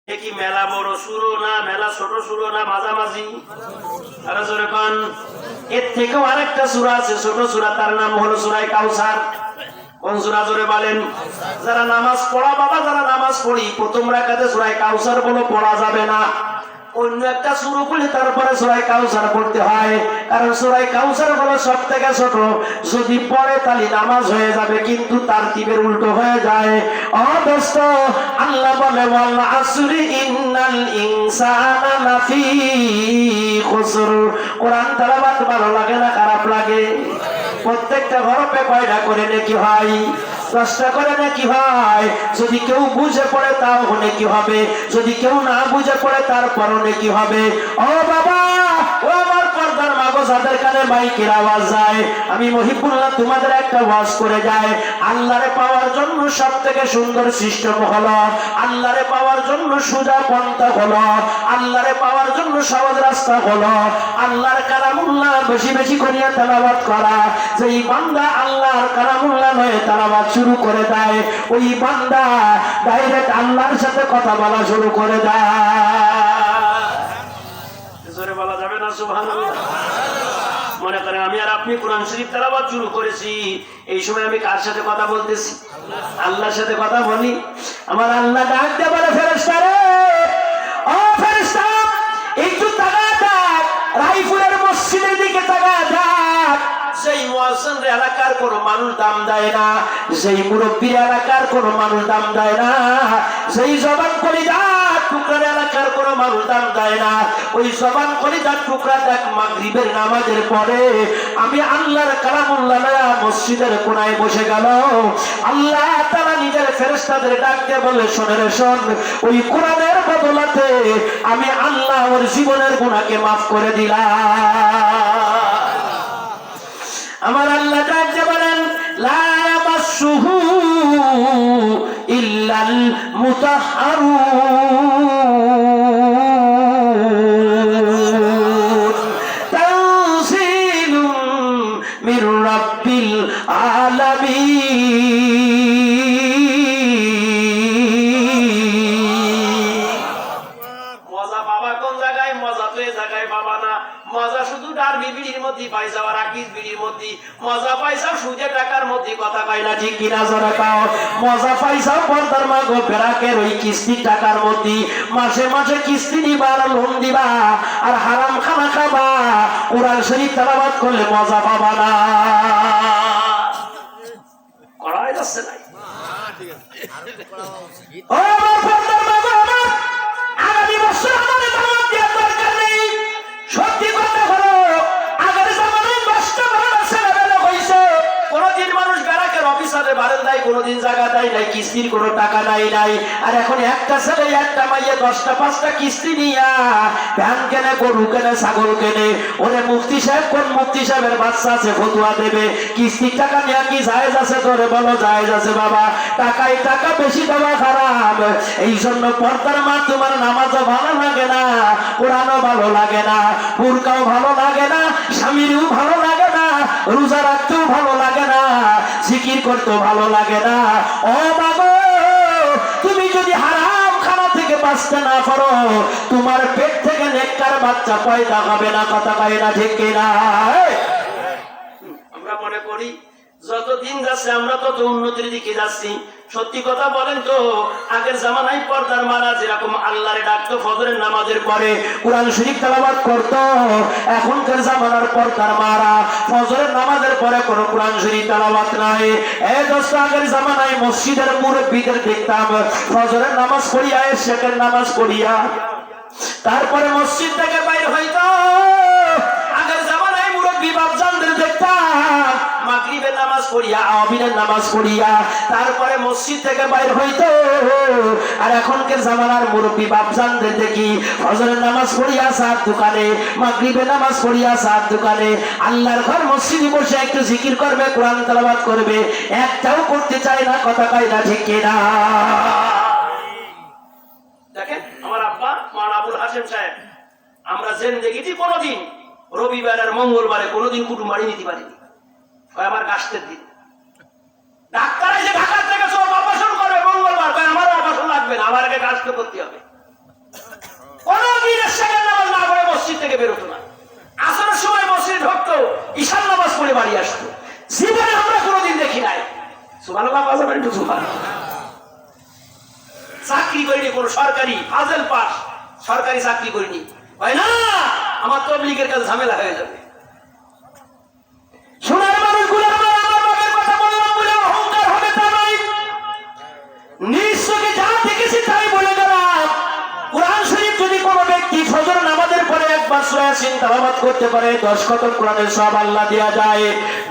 কি মেলা বড় শুরু না মেলা ছোট শুরু না মাঝামাঝি? আরো জোরে কোন। এর থেকেও আরেকটা সূরা আছে, ছোট সূরা, তার নাম হলো সূরা কাউসার। কোন সূরা? জোরে বলেন। যারা নামাজ পড়া বাবা, যারা নামাজ পড়ি প্রথম রাকাতে সূরা কাউসার বলো পড়া যাবে না, অন্য একটা শুরু করলে তারপরে সূরা কাউসার পড়তে হয়, কারণ সূরা কাউসার হলো সবথেকে ছোট। যদি পড়ে তাহলে নামাজ হয়ে যাবে, কিন্তু তারতিবের উল্টো হয়ে যায়। ও দোস্ত, আল্লাহ বলে ওয়াল আসরি ইন্নাল ইনসানা লাফি খুসর। কোরআন তেলাওয়াত ভালো লাগে না খারাপ লাগে? প্রত্যেকটা হরফে কয়টা করে নেকি হয়? 10টা করে নাকি হয়? যদি কেউ বুঝে পড়ে তাও নেকি হবে, যদি কেউ না বুঝে পড়ে তারপরও নেকি হবে। ও বাবা, ও আমার পর্দার মাগো, যাদের কানে মাইকের আওয়াজ যায়, আমি মহিবুল্লাহ তোমাদের একটা ওয়াজ করে যায়। আল্লাহরে পাওয়ার জন্য সব থেকে সুন্দর সিস্টেম হলো, আল্লাহরে পাওয়ার জন্য সোজা পন্থা হলো, আল্লাহরে পাওয়ার জন্য সহজ রাস্তা হলো আল্লাহর কালামুল্লাহ বেশি বেশি করিয়া তেলাওয়াত করা। যেই বান্দা আল্লাহর কালামুল্লাহ নয় তেলাওয়াত শুরু করে দেয়, ওই বান্দা ডাইরেক্ট আল্লাহর সাথে কথা বলা শুরু করে দেয়। জোরে বলা যাবে না সুবহানাল্লাহ? মনে করেন আমি আর আপনি কোরআন শরীফ তেলাওয়াত শুরু করেছি, এই সময় আমি কার সাথে কথা বলতেছি? আল্লাহর সাথে কথা বলি। আমার আল্লাহ ডাক দিয়ে বলে, ফেরেশতা রে, ও ফেরেশতা, একটু তাকা দেখ, রাইফুলের মসজিদের দিকে তাকা দেখ। সেই মুয়াজ্জিন এলাকার কোন মানুষ দাম দেয় না, সেই মুরব্বীর এলাকার কোন মানুষ দাম দেয় না, সেই জবান কলিজার টুকরার এলাকার কোন মানুষ দাম দেয় না। ওই জবান কলিজার টুকরা দেখ মাগরিবের নামাজের পরে আমি আল্লাহর কালামুল্লাহ মসজিদের কোনায় বসে গেল। আল্লাহ তাআলা নিজের ফেরেশতাদের ডাক দিয়ে বলে, শোনে রে শোন, ওই কোরআনের বদলাতে আমি আল্লাহ ওর জীবনের গুনাহকে মাফ করে দিলাম। আমার আল্লাহ ডাক দিয়ে বলেন, লা ইয়ামাসসুহু ইল্লাল মুতাহহারুন তানসীলুম মির রাব্বিল আলামিন। মজা পাবা কোন জায়গায়? মজা তো এই জায়গায় পাবা না। মজা শুধু ডারবি বিড়ির মধ্যে পাইছা, আর আকিস বিড়ির মধ্যে মজা পাইছা, সুজে টাকার মধ্যে, কথা কয় না ঠিক কিনা জোরে কাও? মজা পাইছা পর্দার মাগো বেরাকের ওই কিস্তির টাকার মধ্যে, মাসে মাসে কিস্তি নিবা আর লোন দিবা আর হারাম খানা খাবা, কোরআন শরীফ তেলাওয়াত করলে মজা পাবা না। করাই যাচ্ছে না। ও আমার পর্দার মাগো, আমার আগামী বছর আমাদের দাওয়াত দেওয়ার দরকার নেই। সত্যি কথা হলো, আগের জামানায় 10টা বারো ছেলেবেলা হয়েছে, কোনদিন মানুষ ব্যারাকের অফিসারে বারান্দায় কোনদিন জায়গা দেয় নাই, কিস্তির কোনো টাকা নাই নাই। আর এখন একটা ছেলে একটা মাইয়ে 10টা 5টা কিস্তি নিয়া ভ্যান কেনে, গরু কেনে, ছাগল কেনে। ওরে মুফতি সাহেব, কোন মুফতি সাহেবের বাচ্চা আছে ফতুয়া দেবে, কিস্তির টাকা নেওয়া কি জায়েজ আছে? তোরে বলো জায়েজ আছে বাবা। টাকায় টাকা বেশি দেওয়া খারাপ। এই জন্য পর্দার মা, তোমার নামাজও ভালো লাগে না, কোরআনও ভালো লাগে না, বুরকাও ভালো লাগে না, স্বামীরও ভালো লাগে না, রোজা রাখতেও ভালো লাগে না, জিকির করতেও ভালো লাগে না। ও বাবা, তুমি যদি হারাম খানা থেকে বাঁচতে না পারো, তোমার পেট থেকে নেককার বাচ্চা পয়দা হবে না, কথা কয় না ঠিক কিনা? আমরা মনে করি যত দিন যাচ্ছে আমরা তত উন্নতির দিকে যাচ্ছি। সত্যি কথা বলেন তো, আগের জামানায় পর্দার মারা যেরকম আল্লাহরে ডাকতো ফজরের নামাজের পরে, কোরআন শরীফ তেলাওয়াত করতো, এখনকার জামানার পর্দার মারা ফজরের নামাজের পরে কোনো কোরআন শরীফ তেলাওয়াত নাই। এই দোস্ত, আগের জামানায় মসজিদের মুরব্বিদের দেখতাম ফজরের নামাজ পড়িয়া, এশারের নামাজ পড়িয়া তারপরে মসজিদ থেকে বাইর হইতো। আগের জামানায় মুরব্বি বাপজানদের দেখতাম মাগরিবের নামাজ পড়িয়া, আওয়াবিনের নামাজ পড়িয়া তারপরে মসজিদ থেকে বাইর হইতো। আর এখনকার জামানার মুরব্বি বাপজানদের দেখি ফজরের নামাজ পড়িয়া চার দোকানে, মাগরিবের নামাজ পড়িয়া চার দোকানে। আল্লাহর ঘর মসজিদে বসে একটু জিকির করবে, কোরআন তেলাওয়াত করবে, একটাও করতে চায় না, কথা কয় না ঠিক কিনা? দেখেন আমার আব্বা মাওলানা আবুল হাশেম সাহেব, আমরা জিন্দেগিতে কোনোদিন রবিবার আর মঙ্গলবারে কোনোদিন কুটুম বাড়ি নিতে পারিনি। আমার গাছের দিন ডাক্তার এসে ঢাকা থেকে সব অপারেশন করবে মঙ্গলবার, আমার অপারেশন লাগবে না, আমার আগে কাজ করতে হবে। কোন সরকারি ফাজেল পাস সরকারি চাকরি করিনি, হয় না আমার তবলিগের কাছে ঝামেলা হয়ে যাবে। সোনার মানুষগুলো আমার বাবার কথা বললাম বলে অহংকার হবে তা নয়, নিশ্চয়ই যা দেখেছি তাই বলে গেলাম। কোরআন শরীফ যদি কোনো ব্যক্তি ফজর নামাজের পরে একবার সূরা ইয়াসিন তেলাওয়াত করতে পারে 10 খতম কোরআনের সওয়াব আল্লাহ দেয়া যায়।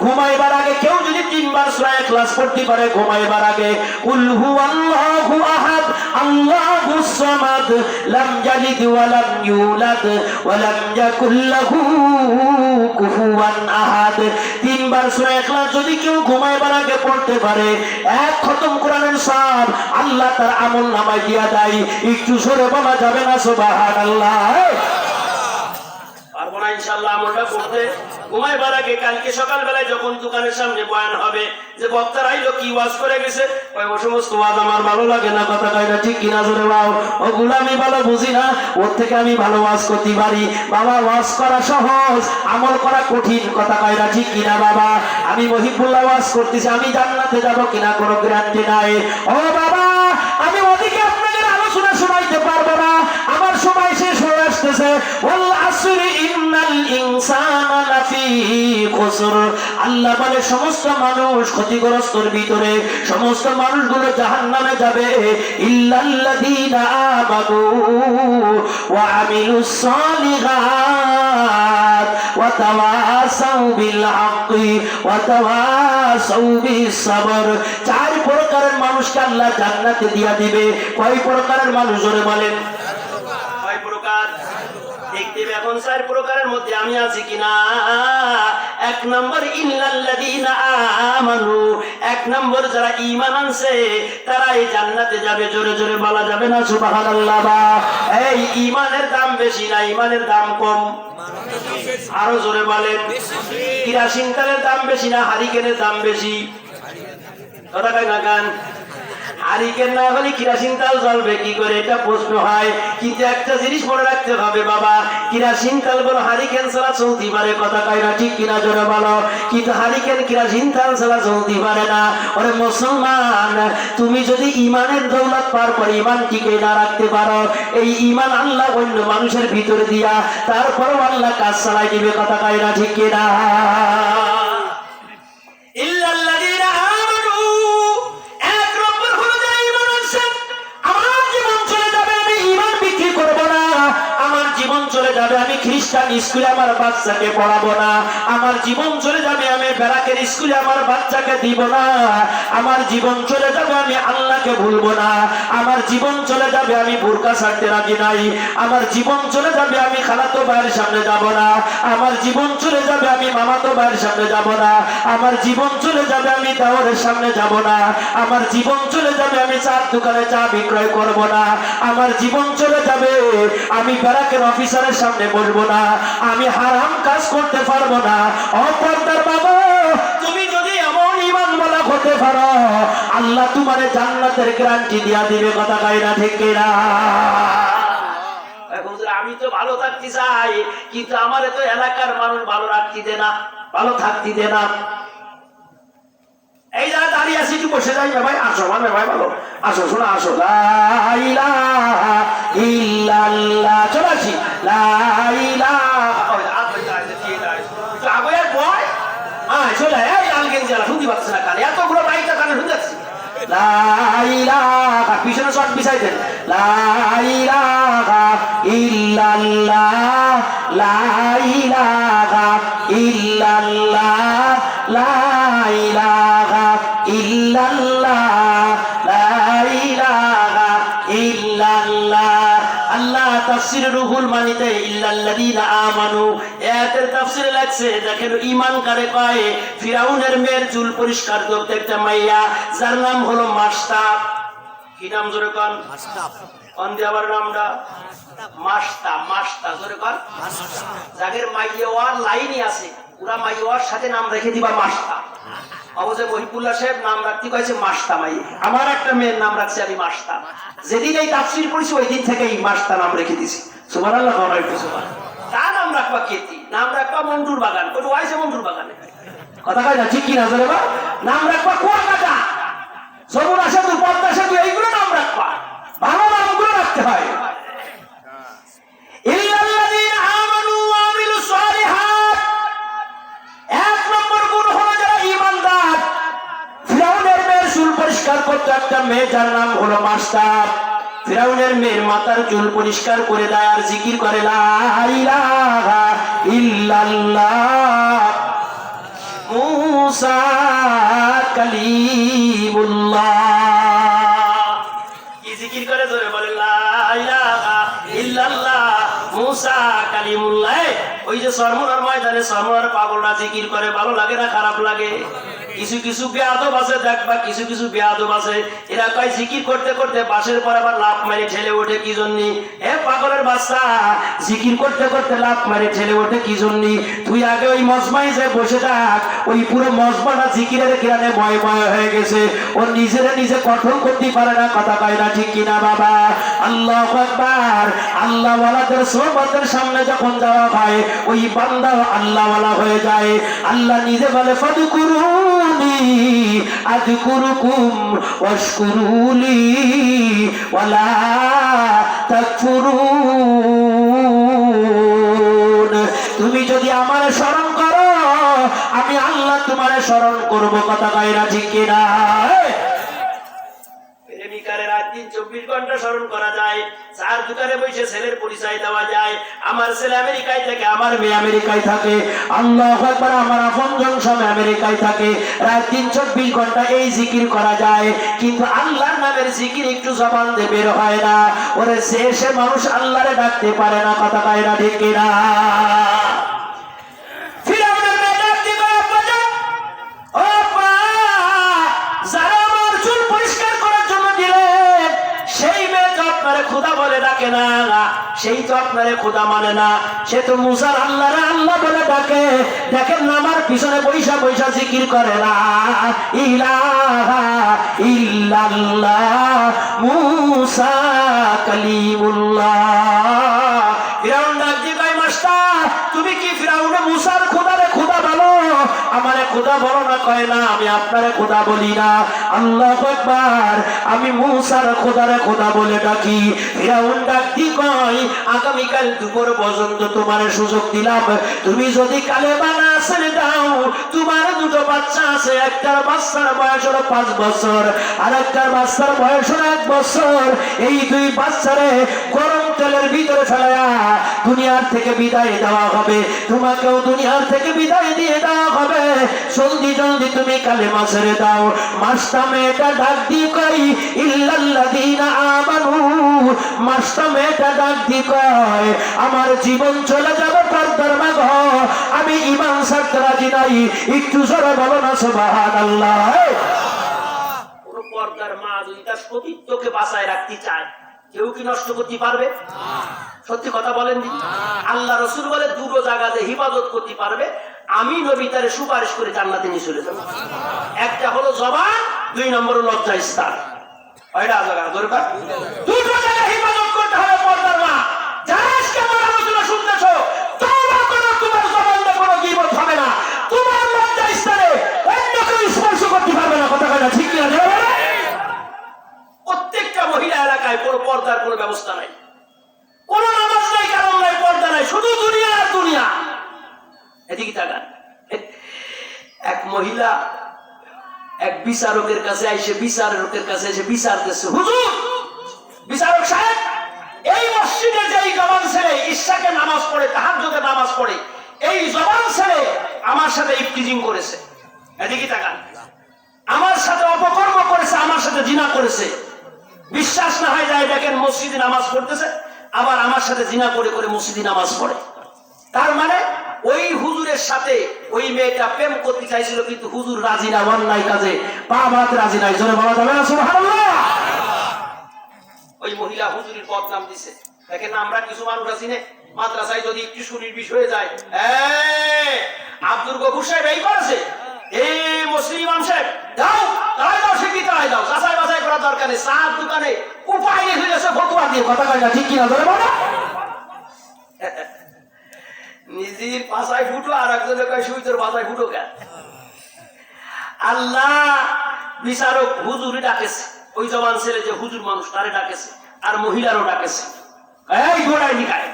ঘুমাইবার আগে কেউ যদি 3 বার সূরা ইখলাস পড়তে পারে ঘুমাইবার আগে, কুল হুয়াল্লাহু আহাদ আল্লাহুস সামাদ লাম ইয়ালিদ ওয়া লাম ইউলাদ ওয়া লাম ইয়াকুল লাহু কুফুয়ান আহাদ, 3 বার সূরা ইখলাস যদি কেউ ঘুমাইবার আগে পড়তে পারে 1 খতম কোরআনের সওয়াব আল্লাহ তার আমলনামায় দেয়া দেয়। একটু জোরে বলা যাবে না সুবহানাল্লাহ? পারবো না ইনশাআল্লাহ আমলটা করতে। ঘুমাইবার আগে কালকে সকালবেলায় যখন দোকানের সামনে বয়ান হবে যে বক্তার আইলো কি ওয়াজ করে গেছে, ওই সমস্ত ওয়াজ আমার ভালো লাগে না, কথা কয় না ঠিক কিনা জোরে বাও? ওগুলো আমি ভালো বুঝি না, ওর থেকে আমি ভালো ওয়াজ করতে পারি। বাবা ওয়াজ করা সহজ, আমল করা কঠিন, কথা কয় না ঠিক কিনা বাবা? আমি মহিবুল্লাহ ওয়াজ করতেছি, আমি জান্নাতে যাব কিনা কোনো গ্যারান্টি নাই। ও বাবা আমি ওদিকে আপনাদের আলোচনা শোনাইতে পারবো না, আমার সময় শেষ হয়ে আসতেছে। ওয়াল আসরি ইন্নাল ইনসানা লাফি খুসর, আল্লাহ বলে সমস্ত মানুষ ক্ষতিগ্রস্তর ভিতরে, সমস্ত মানুষগুলো জাহান্নামে যাবে। ইল্লাল্লাযীনা আমানু ওয়া আমিলুস সালিহাত ওয়া তাওয়াসাউ বিল হাক্কি ওয়া তাওয়াসাউ বিস সাবর। 4 প্রকারের মানুষকে আল্লাহ জান্নাতে দিয়া দিবে। কয় প্রকারের মানুষ জোরে বলেন? কয় প্রকার? দেখতে এখন 4 প্রকারের মধ্যে আমি আছি কিনা। 1 নম্বর ইল্লাল্লাযীনা আমানু, 1 নম্বর যারা ঈমান আনছে তারা এই জান্নাতে যাবে। জোরে জোরে বলা যাবে না সুবহানাল্লাহ? এই ঈমানের দাম বেশি না, ঈমানের দাম কম? আরো জোরে বলেন। কেরোসিন তেলের দাম বেশি না হারিকেনের দাম বেশি? কথা কয় না গান? হারিকেন না হলে কেরোসিন তেল জ্বলবে কি করে, এটা প্রশ্ন হয়। কিন্তু একটা জিনিস মনে রাখতে হবে বাবা, কেরোসিন তেল বলো হারিকেন ছাড়া চলতে পারে, কথা কয় না ঠিক কিনা জোরে বলো? কিন্তু হারিকেন কেরোসিন তেল ছাড়া চলতে পারে না। ওরে মুসলমান, তুমি যদি ঈমানের দৌলত পার করে ঈমান টিকে না রাখতে পারো, এই ঈমান আল্লাহ অন্য মানুষের ভিতরে দিয়া তারপরও আল্লাহ কাজ চালাই দিবে, কথা কয় না ঠিক কিনা? ইল্লাল্লাযীনা আমানু, 1 নম্বর হলো যারা ঈমান আনছে। আমার জীবন চলে যাবে আমি ঈমান বিক্রি করব না, আমার জীবন চলে যাবে আমি খ্রিস্টান স্কুলে আমার বাচ্চাকে পড়াবো না, আমার জীবন চলে যাবে আমি ব্যারাকের স্কুলে আমার বাচ্চাকে দিব না, আমার জীবন চলে যাবে আমি আল্লাহকে ভুলবো না, আমার জীবন চলে যাবে আমি বোরকা ছাড়তে রাজি নাই, আমার জীবন চলে যাবে আমি খালাতো ভাইয়ের সামনে যাব না, আমার জীবন চলে যাবে আমি মামাতো ভাইয়ের সামনে যাব না, আমার জীবন চলে যাবে আমি দেওরের সামনে যাব না, আমার জীবন চলে যাবে আমি চার দোকানে চা বিক্রয় করব না, আমার জীবন চলে যাবে আমি ব্যারাকের অফিসারের সামনে বলবো না, আমি হারাম কাজ করতে পারবো না। অপরদার বাবা, তুমি যদি এমন ঈমান বলা হতে পারো আল্লাহ তোমারে জান্নাতের গ্যারান্টি দিয়া দিবে, কথা কয় না ঠিক কিনা? আমি তো ভালো থাকতে চাই কিন্তু আমার তো এলাকার মানুষ ভালো রাখতে দে না, ভালো থাকতে দে না। এই যারা দাঁড়িয়ে আছি একটু বসে যাই ভাই, আসো মানে ভাই ভালো আসো, শোনা আসো। লা ইলাহা ইল্লাল্লাহ, চলে আসি। লা ইলাহা বয় চলে এই লাল গেঞ্জি শুনতে পাচ্ছি না কানে, এতগুলো বাইকটা কানে শুনতে যাচ্ছি। লা ইলাহা, পিছনে শট বিছাই দেন। লা ইলাহা ইল্লাল্লাহ, লা ইলাহা ইল্লাল্লাহ, লা ইলাহা ইল্লাল্লাহ, লা ইলাহা ইল্লাল্লাহ। আল্লাহ তাফসীর রুহুল মানিতে ইল্লাল্লাযীনা আমানু এর তাফসীরে লেখছে, দেখেন ঈমান কারে কয়? ফিরাউনের মেয়ের চুল পরিষ্কার করতে একটা মাইয়া যার নাম হলো মাসতাব। কি নাম জোরে কোন? মাসতাব। কোন দিয়ে আবার নামটা? মাসতাব। মাসতাব জোরে কোন? মাসতাব। যাদের মাইয়াওয়ার লাইনই আছে পুরা মাইয়াওয়ার সাথে নাম রেখে দিবা মাসতাব। অবশ্যই মহিবুল্লাহ সাহেব নাম রাখতে কয়েছে মাসতা মাই, আমার একটা মেয়ের নাম রাখছি আমি মাসতা। যেদিন এই তাফসীর পড়েছি ওই দিন থেকেই মাসতা নাম রেখে দিছি। সুবহানাল্লাহ। তা নাম রাখবা কেতি, নাম রাখবা মন্টুর বাগান, ওই ওয়াইছে মন্টুর বাগানে, কথা কয় না ঠিক কিনা জানে বা? নাম রাখবা কুয়াকাটা, যমুনা সেতু, পদ্মা সেতু, এইগুলো নাম রাখবা। ভালো নামগুলো রাখতে হয়। ইল্লাল্লাযীনা আমানু ওয়া আমিলুস সালিহাত, এক নম্বর গুণ হলো যারা ঈমানদার। ফিরাউনের মেয়ের চুল পরিষ্কার করতে একটা মেয়ে, যার নাম হলো মাস্টার। ফিরাউনের মেয়ের মাথার চুল পরিষ্কার করে দেয় আর জিকির করে লা ইলাহা ইল্লাল্লাহ মুসা কালিমুল্লাহ। কি জিকির করে জোরে বলে লা ইলাহা ইল্লাল্লাহ মুসা কালিমুল্লাহ। ওই যে সরমুনার ময়দানে সরমুনার পাগলরা জিকির করে, ভালো লাগে না খারাপ লাগে? কিছু কিছু বেয়াদব আছে, দেখবা কিছু কিছু বেয়াদব আছে, এরা কয় জিকির করতে করতে বাসের পর আবার লাফ মারি ঠেলে ওঠে কি জন্য? এ পাগলের বাচ্চা, জিকির করতে করতে লাফ মারি ঠেলে ওঠে কি জন্য? তুই আগে ওই মজমাই যে বসে থাক, ওই পুরো মজমাটা জিকিরের কিরানে ভয় ভয় হয়ে গেছে, ও নিজেরা নিজে কঠোর করতে পারে না। কথা কয় না ঠিক কিনা বাবা? আল্লাহু আকবার। আল্লাহ ওয়ালাদের সোহবতের সামনে যখন যাওয়া হয়, ওই বান্দা আল্লাহ ওয়ালা হয়ে যায়। আল্লাহ নিজে বলে ফাদকুরুনি আযকুরুকুম ওয়াশকুরুলি ওয়ালা তাকফুরুন। তুমি যদি আমারে স্মরণ করো, আমি আল্লাহ তোমারে স্মরণ করব। কথা কয় না ঠিক কিনা? প্রেমিকারে রাত দিন 24 ঘন্টা স্মরণ করা যায়, চার দোকানে বসে ছেলের পরিচয় দেওয়া যায়। আমার ছেলে আমেরিকায় থাকে, আমার মেয়ে আমেরিকায় থাকে, আল্লাহু আকবার, আমার আপনজন সব আমেরিকায় থাকে। রাত দিন 24 ঘন্টা এই জিকির করা যায়, কিন্তু আল্লাহর নামের জিকির একটু জবান দিয়ে বের হয় না। ওরে সে মানুষ আল্লাহরে ডাকতে পারে না। কথা কয় না ঠিক কিনা? ফিরাউনের মেয়ে ডাকতে পারে, আব্বাজান ও আব্বা, যারা আমার চুল পরিষ্কার করার জন্য দিলেন, সেই মেয়ে তো আপনারে খোদা বলে ডাকে না, সেই তো আপনারে খোদা মানে না, সে তো মুসার আল্লাহরে আল্লাহ বলে ডাকে। দেখেন না, আমার পিছনে পয়সা পয়সা জিকির করে লা ইলাহা ইল্লাল্লাহ মুসা কালিমুল্লাহ। ফিরাউন ডাক দিয়ে কয়, মাস্টার তুমি কি ফিরাউনে মুসার খোদারে খোদা বলো? আমারে খোদা বলো না। কয় না, আমি আপনারে খোদা বলি না। আল্লাহু আকবার, আমি মুসার খোদারে খোদা বলে ডাকি। ফিরাউন ডাক দি কয়, আগামীকাল দুপুর পর্যন্ত তোমার সুযোগ দিলাম, তুমি যদি কালেমা না ছেড়ে দাও, তোমার দুটো বাচ্চা আছে, একটার বাচ্চার বয়স হলো 5 বছর, আর একটার বাচ্চার বয়স হলো 1 বছর। এই দুই বাচ্চারে গরম তেলের ভিতরে ফেলায়া দুনিয়ার থেকে বিদায় দেওয়া হবে, তোমাকেও দুনিয়ার থেকে বিদায় দিয়ে দেওয়া হবে। জলদি জলদি তুমি কালেমা ছেড়ে দাও। মাস্টার মেয়েটা ডাক দিয়ে কয় ইল্লাল্লাযীনা আমানু। মাস্টার মেয়েটা ডাক দিয়ে কয়, আমার জীবন চলে যাবে পর্দার মাগ, আমি ঈমান ছাড়তে রাজি নাই। একটু জোরে বলো না সুবহানাল্লাহ। কোন পর্দার মা যদি তার সতীত্বকে বাঁচায় রাখতে চায়, কেউ কি নষ্ট করতে পারবে? সত্যি কথা বলেন। আল্লাহ রাসূল বলে দুটো জায়গাতে হিফাজত করতে পারবে, আমি নবী তারে সুপারিশ করে জান্নাতে নিয়ে চলে যাব। একটা হলো জবান, 2 নম্বর লজ্জা স্থান। ওইটা জায়গা দরকার, দুটো জায়গা হিফাজত করতে হবে পর্দার মা। যারা আজকে আমার আলোচনা শুনতেছো, তওবা করো, তোমার জবানটা কোনো গীবত হবে না, তোমার লজ্জা স্থানে অন্য কেউ স্পর্শ করতে পারবে না। কথা কয় না ঠিক কিনা? প্রত্যেকটা মহিলা এলাকায় কোনো পর্দার কোনো ব্যবস্থা নাই, কোন নামাজ নাই, কারণ নাই, পর্দা নাই, শুধু দুনিয়া আর দুনিয়া। এদিকে তাকান। এক মহিলা এক বিচারকের কাছে এসে বিচার দিচ্ছে, হুজুর বিচারক সাহেব, এই মসজিদে যে জবান ছেলে ইশাকে নামাজ পড়ে, তাহাজ্জুদে নামাজ পড়ে, এই জবান ছেলে আমার সাথে ইফতিজিং করেছে। এদিকে তাকান। আমার সাথে অপকর্ম করেছে, আমার সাথে জিনা করেছে। বিশ্বাস না হয় যায় দেখেন, মসজিদে নামাজ পড়তেছে, আবার আমার সাথে জিনা করে করে মসজিদে নামাজ পড়ে। তার মানে ওই হুজুরের সাথে ওই মেয়েটা প্রেম করতে চাইছিল, কিন্তু হুজুর রাজি না, অন্যায় কাজে পা বাড়াতে রাজি নাই। জোরে বলা যাবে না সুবহানাল্লাহ? ওই মহিলা হুজুরের বদনাম দিছে। দেখেন, আমরা কিছু মানুষ আছি না, মাদ্রাসায় যদি একটু শুনির বিষয় যায়, আব্দুল গফুর সাহেব এই করেছে, এই মুসলিম ইমাম সাহেব দাও, তাই দাও, শিক্ষিত তাই দাও, যাচাই বাছাই করার দরকার নেই। চার দোকানে উপায় নেই, হয়ে গেছে ফতুয়া দিয়ে। কথা কয় না ঠিক কিনা? ধরে বলো। নিজের পাশায় ফুটো, আর একজনের কয় সুইতর পাশায় ফুটো কেন? আল্লাহ বিচারক হুজুরে ডাকেছে, ওই জবান ছেলে যে হুজুর মানুষ তারে ডাকেছে, আর মহিলারও ডাকেছে, এই গোড়ায় দিকায়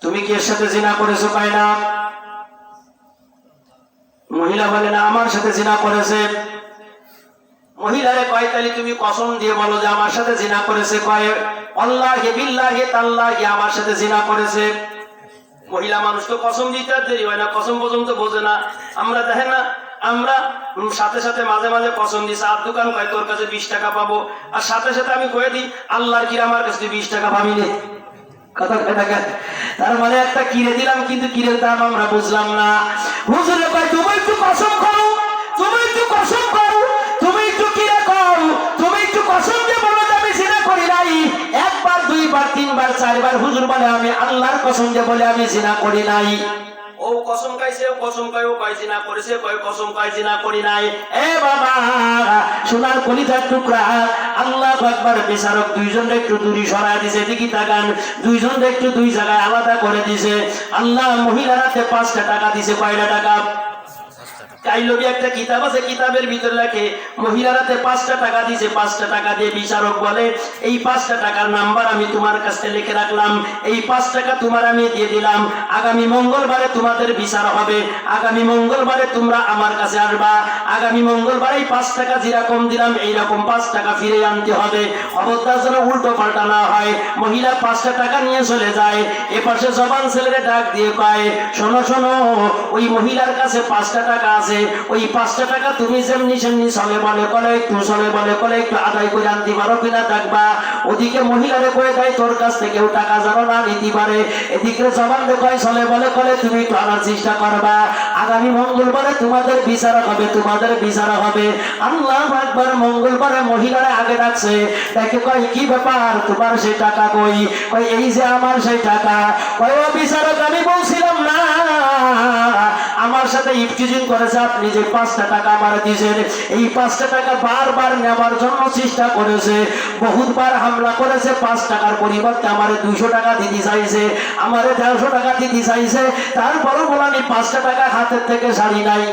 তুমি কি এর সাথে জিনা করেছো? পায় না। মহিলা বলে না, আমার সাথে জিনা করেছে। মহিলারে কয় তাহলে তুমি কসম দিয়ে বলো যে আমার সাথে জিনা করেছে। কয় আল্লাহি বিল্লাহি তাল্লাহি আমার সাথে জিনা করেছে। মহিলা মানুষ তো কসম দিতে আর দেরি হয় না, কসম পর্যন্ত বোঝে না। আমরা দেখেন না, আমরা সাথে সাথে মাঝে মাঝে কসম দিই, আর দোকান কয় তোর কাছে 20 টাকা পাবো, আর সাথে সাথে আমি কয়ে দিই আল্লাহর কি আমার কাছে 20 টাকা পাবি নে। কথা কয়, তার মানে একটা কিনে দিলাম, কিন্তু কিনের দাম আমরা বুঝলাম না। হুজুরে কয় তুমি একটু কসম করো, তুমি একটু কসম করো, তুমি একটু কিনে কও, তুমি একটু কসম দিয়ে বলো যে আমি জিনা করি নাই। একবার, দুইবার, তিনবার, চারবার হুজুর বলে আমি আল্লাহর কসম দিয়ে বলে আমি জিনা করি নাই। ও কসম খাইছে, ও কসম কয়, ও কয় জিনা করেছে, কয় কসম কয় জিনা করি নাই। এ বাবা সোনার কলিজার টুকরা, আল্লাহু আকবার। বিচারক দুইজনকে একটু দূরে সরায় দিয়েছে, দিকে তাকান, দুইজনকে একটু দুই জায়গায় আলাদা করে দিয়েছে। আল্লাহ মহিলারাতে 5টা টাকা দিয়েছে। কয়টা টাকা? কাইলবি একটা কিতাব আছে, কিতাবের ভিতরে লেখে মহিলারাতে 5টা টাকা দিয়েছে। 5টা টাকা দিয়ে বিচারক বলে এই 5টা টাকার নাম্বার আমি তোমার কাছে লিখে রাখলাম, এই 5 টাকা তোমার আমি দিয়ে দিলাম। আগামী মঙ্গলবারে তোমাদের বিচার হবে, আগামী মঙ্গলবারে তোমরা আমার কাছে আসবা। আগামী মঙ্গলবারে এই 5 টাকা যেরকম দিলাম এইরকম 5 টাকা ফিরে আনতে হবে। অবস্থা যেন উল্টো পাল্টা না হয়। মহিলা 5টা টাকা নিয়ে চলে যায়। এপাশে জবান ছেলেরে ডাক দিয়ে কয় শোনো শোনো, ওই মহিলার কাছে 5টা টাকা আছে, ওই 5টা টাকা তুমি যেমনি সেমনি চলে বলে কলে একটু চলে বলে কলে একটু আদায় করে আনতে পারো কিনা দেখবা। ওদিকে মহিলারে কয়ে দেয় তোর কাছ থেকেও টাকা যেন না নিতে পারে। এদিকে জবান কয় চলে বলে কলে তুমি একটু আনার চেষ্টা করবা। আগামী মঙ্গলবারে তোমাদের বিচার হবে, তোমাদের বিচার হবে। আল্লাহু আকবার। মঙ্গলবারে মহিলারা আগে ডাকছে, দেখে কয় কি ব্যাপার, তোমার সেই টাকা কই? কয় এই যে আমার সেই টাকা। কয় ও বিচারক আমি বলছিলাম না, আমার সাথে ইফটিজিং করেছে, আপনি যে 5টা টাকা আমার দিয়েছেন, এই 5টা টাকা বারবার নেওয়ার জন্য চেষ্টা করেছে, বহুতবার হামলা করেছে। 5 টাকার পরিবর্তে আমার 200 টাকা দিতে চাইছে, আমার 150 টাকা দিতে চাইছে। তারপরও বলে আমি 5টা টাকা হাতের থেকে ছাড়ি নাই।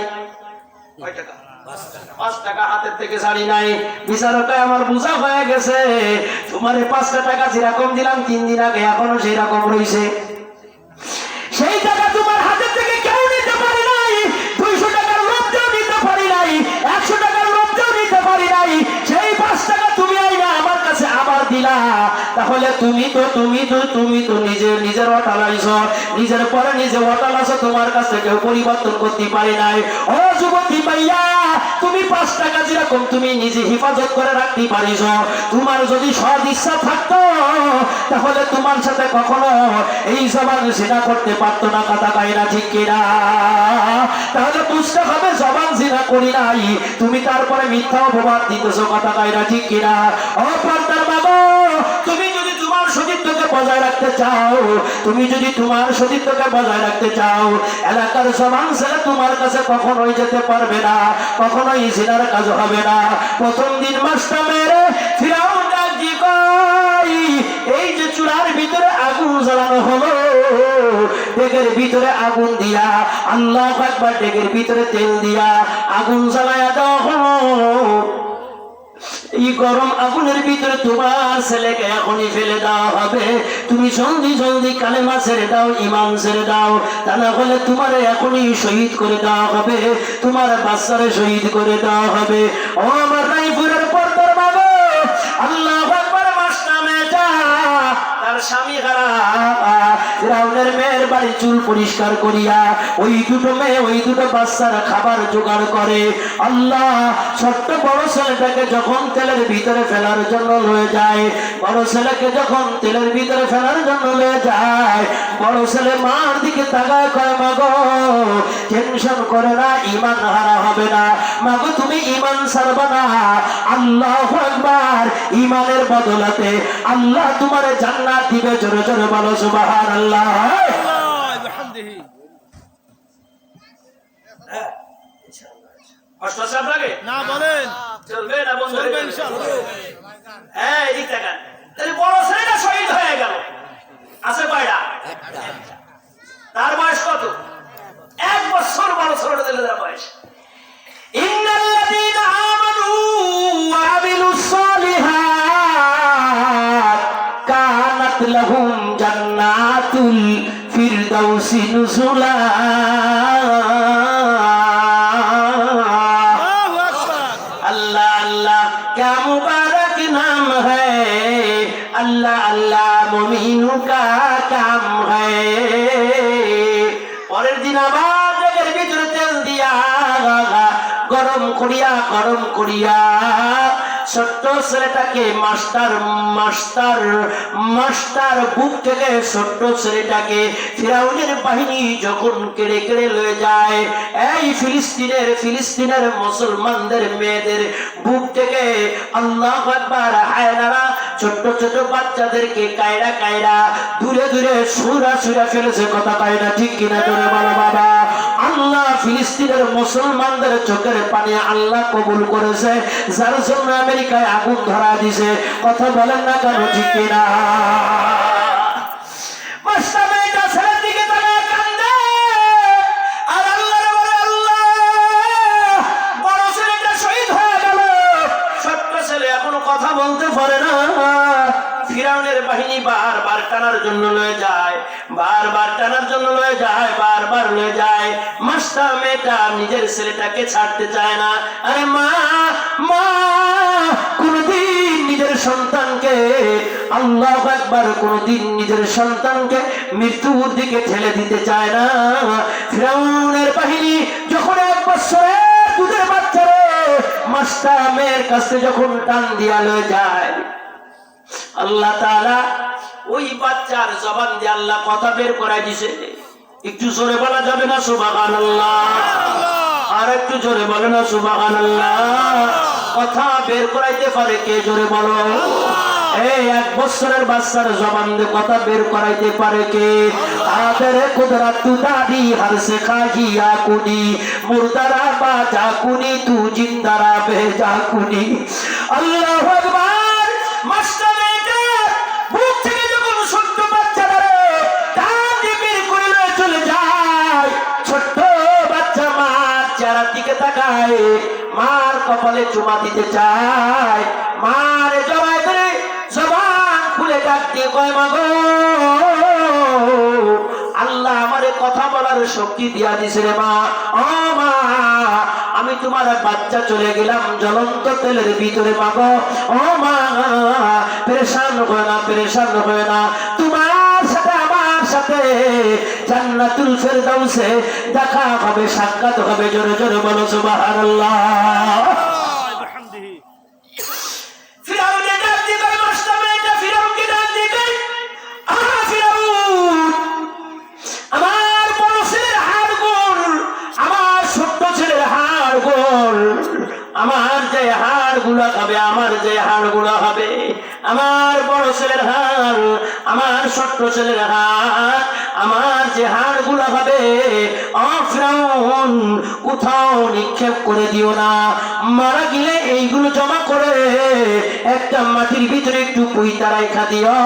5 টাকা হাতের থেকে ছাড়ি নাই। বিচারক আমার বোঝা হয়ে গেছে, তোমার 5টা টাকা যেরকম দিলাম 3 দিন আগে এখনো সেই রকম রয়েছে। সেই টাকা তোমার হাতের থেকে কেউ নিতে পারি নাই, 200 টাকার লোভটাও নিতে পারি নাই, 100 টাকার লোভটাও নিতে পারি নাই। সেই 5 টাকা তুমি আইনা আমার কাছে আবার দিলা। তাহলে তুমি তো নিজের অটালাইছ, নিজের পরে নিজে অটালাইছ, তোমার কাছে কেউ পরিবর্তন করতে পারি নাই। ও যুবতী ভাইয়া, তুমি 5 টাকা যেরকম তুমি নিজে হেফাজত করে রাখতে পারিস, তোমার যদি সৎ ইচ্ছা থাকতো তাহলে তোমার সাথে কখনো এই জবান জিনা করতে পারতো না। কথা কয়না ঠিক কিনা? তাহলে বুঝতে হবে জবান জিনা করি নাই, তুমি তারপরে মিথ্যা অপবাদ দিতেছো। কথা কয়না ঠিক কিনা? ও পর্দার বাবা, তুমি যদি তোমার সতীত্বকে বজায় রাখতে চাও, তুমি যদি তোমার সতীত্বকে বজায় রাখতে চাও, এলাকার জবান ছেলে তোমার কাছে কখনোই যেতে পারবে না, কখনোই জিনার কাজ হবে না। প্রথম দিন মাসটা মেরে ফিরাউন ডাক দিয়ে কয় এই যে চুলার ভিতরে আগুন জ্বালানো হলো, ডেকের ভিতরে আগুন দিয়া, আল্লাহু আকবার, ডেকের ভিতরে তেল দিয়া আগুন জ্বালায়া দেওয়া হলো। এই গরম আগুনের ভিতরে তোমার ছেলেকে এখনই ফেলে দেওয়া হবে। তুমি জলদি জলদি কালেমা ছেড়ে দাও, ঈমান ছেড়ে দাও, তা না হলে তোমার এখনই শহীদ করে দেওয়া হবে, তোমার বাচ্চারে শহীদ করে দেওয়া হবে। ও আমার রায়পুরের পর্দার বাবা, আল্লাহু আকবার। মাস নামে যা তার স্বামী হারা ফিরাউনের মেয়ের বাড়ি চুল পরিষ্কার করিয়া ওই দুটো মেয়ে ওই দুটো বাচ্চার খাবার জোগাড় করে। আল্লাহ ছোট্ট বড় ছেলেটাকে যখন তেলের ভিতরে ফেলার জন্য লয়ে যায়, বড় ছেলেকে যখন তেলের ভিতরে ফেলার জন্য লয়ে যায়, বড় ছেলে মার দিকে তাকায় কয় মাগো টেনশন করে না, ঈমান হারা হবে না, মাগো তুমি ঈমান ছাড়বা না। আল্লাহু আকবার। ঈমানের বদলাতে আল্লাহ তোমারে জান্নাত দিবে। জোরে জোরে বলো সুবহানাল্লাহ। না বলেন চলবে না বন্ধ? চলবে ইনশাআল্লাহ। হ্যাঁ, এদিক তাকান। তাহলে বড় ছেলেটা শহীদ হয়ে গেল, আছে কয়টা? তার বয়স কত? 1 বছর। বড় ছেলেটা দিলে তার বয়স। ইন্নাল্লাযীনা আমানু ওয়া আমিলুস সালিহাত কানাত লাহুম জান্নাতুল ফিরদাউসি নুজুলা। अल्लाह अल्लाह क्या मुबारक नाम है, अल्लाह अल्लाह मोमिनों का काम है। পরের দিন আবার জগের ভিতরে তেল দিয়া গরম করিয়া ছোট্ট ছেলেটাকে মাস্টার বুক থেকে ছোট্ট ছেলেটাকে ফিরাউনের বাহিনী যখন কেড়ে কেড়ে লয়ে যায়, এই ফিলিস্তিনের মুসলমানদের মেয়েদের বুক থেকে আল্লাহু আকবার হায়নারা ছোট্ট ছোট বাচ্চাদেরকে কায়রা দূরে সুরা ফেলেছে। কথা কয় না ঠিক কিনা করে বলো বাবা। আল্লাহ ফিলিস্তিনের মুসলমানদের চোখের পানি আল্লাহ কবুল করেছে, যার জন্য আমেরিকায় আগুন ধরা দিছে। কথা বলেন না কেন ঠিক কিনা? কথা বলতে পারে না। ফিরাউনের বাহিনী বারবার টানার জন্য লয়ে যায়। মাস্টার মেয়েটা নিজের ছেলেটাকে ছাড়তে চায় না। আরে মা কোনদিন নিজের সন্তানকে, আল্লাহু আকবার, কোনদিন নিজের সন্তানকে মৃত্যুর দিকে ঠেলে দিতে চায় না। ফিরাউনের বাহিনী যখন 1 বছরের দুধের বাচ্চারে মাস্টার মেয়ের কাছে যখন টান দিয়া লয়ে যায়, আল্লাহ তাআলা ওই বাচ্চার জবান দিয়ে আল্লাহ কথা বের করাই দিছে। একটু জোরে বলা যাবে না সুবহানাল্লাহ? আর একটু জোরে বলে না সুবহানাল্লাহ? কথা বের করাইতে পারে কে? জোরে বলো। এই 1 বছরের বাচ্চার জবান দিয়ে কথা বের করাইতে পারে কে? আদরে কুদরত তু দাদি হর সে খাহিয়া কুনি মুর্দারা বাজা কুনি তু জিন্দারা বেজা কুনি। আল্লাহু আকবার। মাস্টার মেয়েটা বুক থেকে যখন ছোট্ট বাচ্চারা কাঁদে বের করে চলে যায়, ছোট্ট বাচ্চা মার চেহারার দিকে তাকায়, মার কপালে চুমা দিতে চায়, মার জবাই করে জবান খুলে ডাক দিয়ে কয়, মা গো, আল্লাহ আমারে কথা বলার শক্তি দিয়া দিছে রে মা। ও মা, আমি তোমার বাচ্চা চলে গেলাম জ্বলন্ত তেলের ভিতরে। মা গো, ও মা, পেরেশান হয় না, তোমার সাথে আমার সাথে জান্নাতুল ফেরদাউসে দেখা হবে, সাক্ষাৎ হবে। জোরে জোরে বলো সুবহানাল্লাহ। আমার যে হাড়গুলো হবে, আমার বড় ছেলের হাড়, আমার ছোট্ট ছেলের হাড়, আমার যে হাড়গুলো হবে, ফিরাউন কোথাও নিক্ষেপ করে দিও না। মারা গেলে এইগুলো জমা করে একটা মাটির ভিতরে একটু পুইতা রাখা দিও।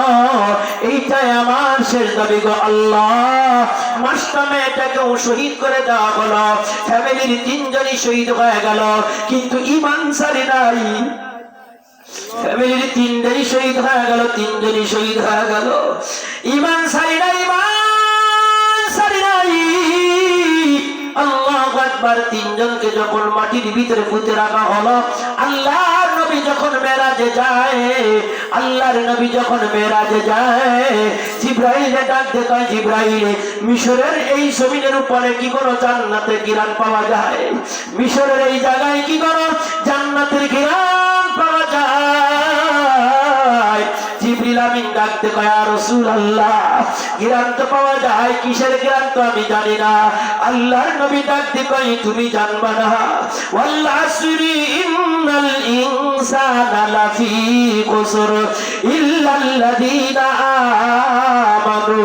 এইটাই আমার শেষ দাবি গো আল্লাহ। মাস্টার মেয়েটাকেও শহীদ করে দেওয়া হলো, ফ্যামিলির 3 জনই শহীদ হয়ে গেল, কিন্তু ঈমান ছাড়ে নাই। ফ্যামিলির 3 জনই শহীদ হয়ে গেল, ঈমান ছাড়ে নাই। আল্লাহু আকবার। 3 জনকে যখন মাটির ভিতরে পুঁতে রাখা হলো, আল্লাহর নবী যখন মেরাজে যায়, জিবরাইলে ডাক দিয়ে কয়, জিবরাইল, মিশরের এই জমিনের উপরে কি কোনো জান্নাতের ঘ্রাণ পাওয়া যায়? মিশরের এই জায়গায় কি কোনো জান্নাতের ঘ্রাণ পাওয়া যায়? জিবরিল আমিন ডাকতে কয়, ইয়া রাসূলুল্লাহ, ঘ্রাণ তো পাওয়া যায়, কিসের ঘ্রাণ তো আমি জানি না। আল্লাহর নবী ডাকতে কয়, তুমি জানবা না? ওয়াল আসরি ইন্নাল ইনসানা লাফি খুসর ইল্লাল্লাযীনা আমানু।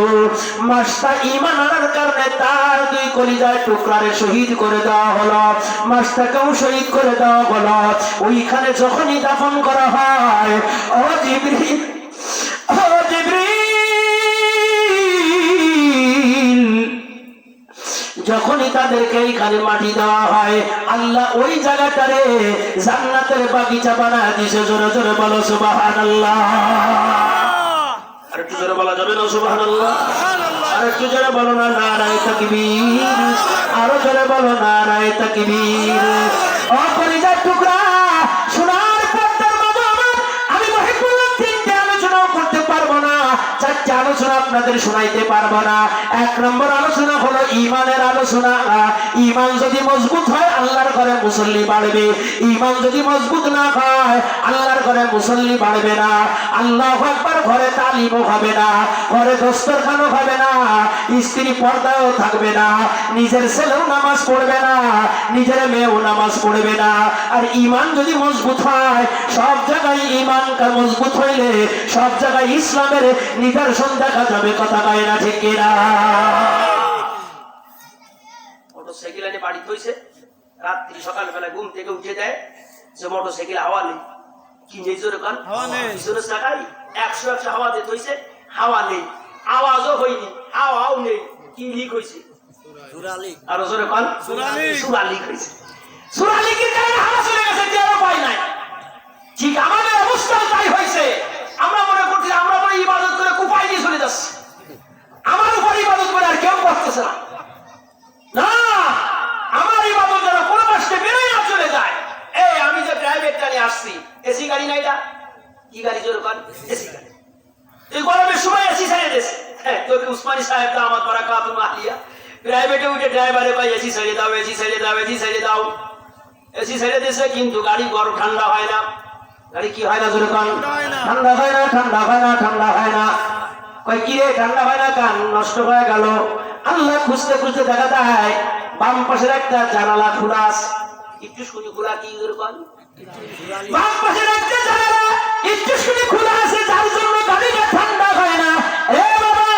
মাস্টার ঈমান আনার কারণে তার 2 কলিজার টুকরারে শহীদ করে দেওয়া হলো, মাস্টারকেও শহীদ করে দেওয়া হলো। ওইখানে যখনই দাফন করা হয়, ও জিবরিল, যখনই তাদেরকে এইখানে মাটি দেওয়া হয়, আল্লাহ ওই জায়গাটারে জান্নাতের বাগিচা বানায় দিছে। জোরে জোরে বলো সুবহানাল্লাহ। আর একটু জোরে বলা যাবে না সুবহানাল্লাহ? আর একটু জোরে বলো না নারায়ে তাকবীর, আরো জোরে বলো নারায়ে তাকবীর। ও কলিজার টুকরা, সোনার পর্দার বাবা আমার, আমি মহিবুল্লাহ তিনটে আলোচনাও করতে পারবো না, চারটে আলোচনা আপনাদের শোনাইতে পারবো না। এক নম্বর আলোচনা হলো ঈমানের আলোচনা। ঈমান যদি মজবুত হয় আল্লাহর ঘরে মুসল্লি বাড়বে, ঈমান যদি মজবুত না হয় আল্লাহর ঘরে মুসল্লি বাড়বে না। আল্লাহু আকবার, ঘরে তালিমও হবে না, ঘরে দস্তরখানও হবে না, স্ত্রী পর্দাও থাকবে না, নিজের ছেলেও নামাজ পড়বে না, নিজের মেয়েও নামাজ পড়বে না। আর ঈমান যদি মজবুত হয়, সব জায়গায় ঈমান মজবুত হইলে সব জায়গায় ইসলামের নিদর্শন দেখা যাবে। কথা কয় না ঠিক কিনা? মোটরসাইকেল এনে বাড়ি থইছে, রাত্রি সকালবেলা ঘুম থেকে উঠে দেয় যে মোটরসাইকেল হাওয়া নেই। কি নেই জোরে কান? পিছনে চাকায় 100 হাওয়া দিয়ে থইছে, হাওয়া নেই, আওয়াজও হয়নি, হাওয়াও নেই। কি লিক হয়েছে? আরো জোরে কান? সুরা লিক হয়েছে। সুরা লিকের কারণে হাওয়া চলে গেছে, টের পাই নাই। ঠিক আমাদের অবস্থা তাই হয়েছে। আমরা মনে করছি আমরা বলে ইবাদত করে কুপাই নিয়ে চলে যাচ্ছি, আমার উপর ইবাদত করে আর কেউ করতেছে না। না, আমার ইবাদত যেন কোনো মাসে বেরোয় না চলে যায়। এই আমি যে প্রাইভেটটা নিয়ে আসছি, এসি গাড়ি নাই, এটা কি গাড়ি জোর কর? এসি গাড়ি। এই গরমের সময় এসি ছেড়ে দিয়েছে। হ্যাঁ, তোকে উসমানী সাহেব তো আমার বারাকাতুল আলিয়া প্রাইভেটে উঠে ড্রাইভারে কয় এসি ছেড়ে দাও, এসি ছেড়ে দাও, এসি ছেড়ে দাও। এসি ছেড়ে দিয়েছে, কিন্তু গাড়ি গরম ঠান্ডা হয় না। গাড়ি কি হয় না জোরে কান? ঠান্ডা হয় না, ঠান্ডা হয় না, ঠান্ডা হয় না। কয় কি রে ঠান্ডা হয় না, কান নষ্ট হয়ে গেল। আল্লাহ খুঁজতে খুঁজতে দেখা যায় বাম পাশের একটা জানালা খোলা আছে। একটু শুনি খোলা, কি জোরে কান? বাম পাশের একটা জানালা একটু শুনি খোলা আছে, যার জন্য গাড়িটা ঠান্ডা হয় না। এ বাবা,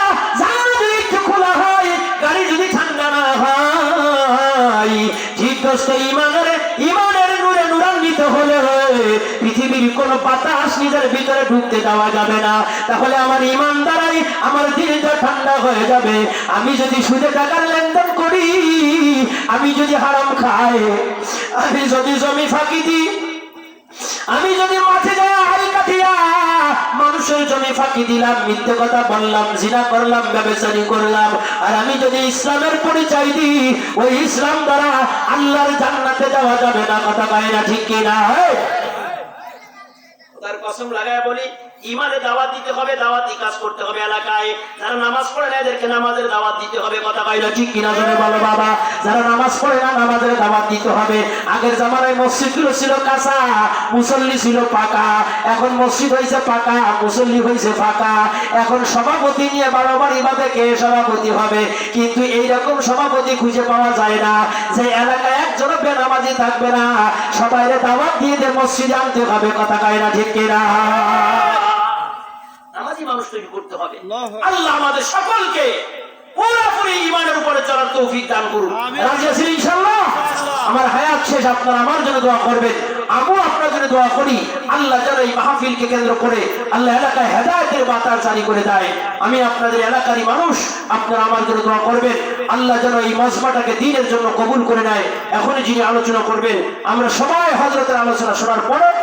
জানালা যদি একটু খোলা হয়, গাড়ি যদি ঠান্ডা না হয়, ঠিক দোস্ত ইমানের নূরে নূরান্বিত হলে পৃথিবীর কোন বাতাস নিজের ভিতরে ঢুকতে দেওয়া যাবে না। তাহলে আমার ইমান দ্বারাই আমার দিলটা ঠান্ডা হয়ে যাবে। আমি যদি সুদে টাকার লেনদেন করি, আমি যদি হারাম খাই, আমি যদি জমি ফাঁকি দিই, আমি যদি মাঠে যাই হাল কাটিয়া মানুষের জমি ফাঁকি দিলাম, মিথ্যে কথা বললাম, জিনা করলাম, ব্যভিচারী করলাম, আর আমি যদি ইসলামের পরিচয় দিই, ওই ইসলাম দ্বারা আল্লাহর জান্নাতে যাওয়া যাবে না। কথা কয় না ঠিক কিনা? তার কসম লাগায় বলি, ইমানে দাওয়াত দিতে হবে, দাওয়াতি কাজ করতে হবে। এলাকায় যারা নামাজ পড়ে না এদেরকে নামাজের দাওয়াত দিতে হবে। কথা কয় না ঠিক কিনা? জোরে বলো বাবা। যারা নামাজ পড়ে না নামাজের দাওয়াত দিতে হবে। আগের জামানায় মসজিদগুলো ছিল কাঁচা, মুসল্লি ছিল পাকা। এখন মসজিদ হয়েছে পাকা, মুসল্লি হয়েছে ফাঁকা। এখন সভাপতি নিয়ে বারবার ইবাদে কে সভাপতি হবে, কিন্তু এইরকম সভাপতি খুঁজে পাওয়া যায় না যে এলাকায় একজন বেনামাজি থাকবে না, সবাই দাওয়াত দিয়ে মসজিদে আনতে হবে। কথা কয় না ঠিক কিনা? নামাজি মানুষ তৈরি করতে হবে। আল্লাহ আমাদের সকলকে পুরোপুরি ঈমানের উপরে চলার তৌফিক দান করুন। রাজি আছেন ইনশাআল্লাহ? আমার হায়াত শেষ, আপনারা আমার জন্য দোয়া করবেন, আমিও আপনার জন্য দোয়া করি। আল্লাহ যেন এই মাহফিলকে কেন্দ্র করে আল্লাহ এলাকায় হেদায়েতের বাতাস জারি করে দেয়। আমি আপনাদের এলাকারই মানুষ, আপনারা আমার জন্য দোয়া করবেন। আল্লাহ যেন এই মজমাটাকে দ্বীনের জন্য কবুল করে নেয়। এখনই যিনি আলোচনা করবেন, আমরা সবাই হযরতের আলোচনা শোনার পরে